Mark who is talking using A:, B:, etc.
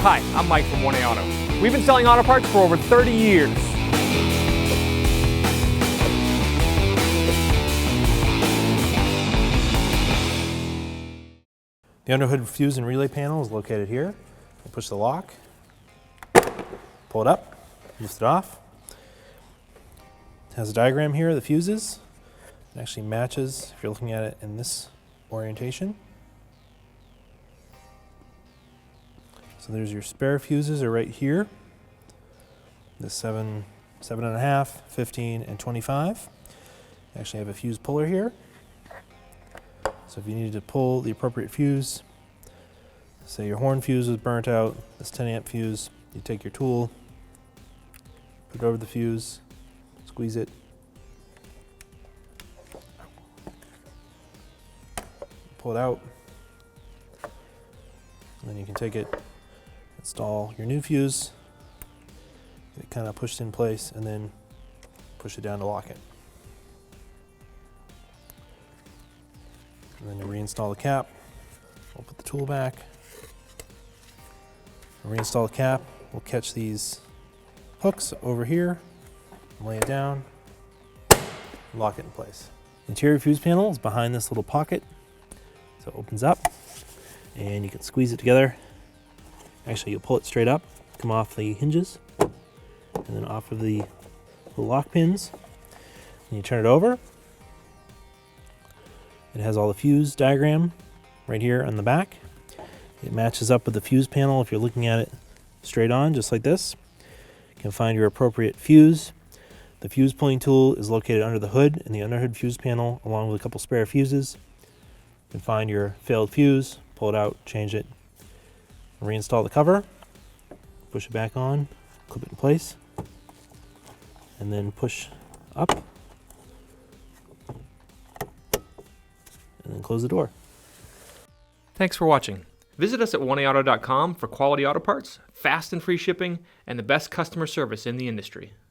A: Hi, I'm Mike from 1A Auto. We've been selling auto parts for over 30 years.
B: The underhood fuse and relay panel is located here. You push the lock, pull it up, lift it off. It has a diagram here of the fuses. It actually matches if you're looking at it in this orientation. So there's your spare fuses are right here. The 7.5, 15, and 25. You actually have a fuse puller here. So if you needed to pull the appropriate fuse, say your horn fuse was burnt out, this 10 amp fuse, you take your tool, put it over the fuse, squeeze it, pull it out, and then you can take it, install your new fuse, get it kind of pushed in place, and then push it down to lock it. And then you reinstall the cap. We'll put the tool back. Reinstall the cap. We'll catch these hooks over here, lay it down, lock it in place. Interior fuse panel is behind this little pocket. So it opens up and you can squeeze it together. Actually, you'll pull it straight up, come off the hinges, and then off of the lock pins. And you turn it over. It has all the fuse diagram right here on the back. It matches up with the fuse panel if you're looking at it straight on, just like this. You can find your appropriate fuse. The fuse pulling tool is located under the hood in the underhood fuse panel, along with a couple spare fuses. You can find your failed fuse, pull it out, change it, reinstall the cover, push it back on, clip it in place, and then push up, and then close the door.
A: Thanks for watching. Visit us at 1AAuto.com for quality auto parts, fast and free shipping, and the best customer service in the industry.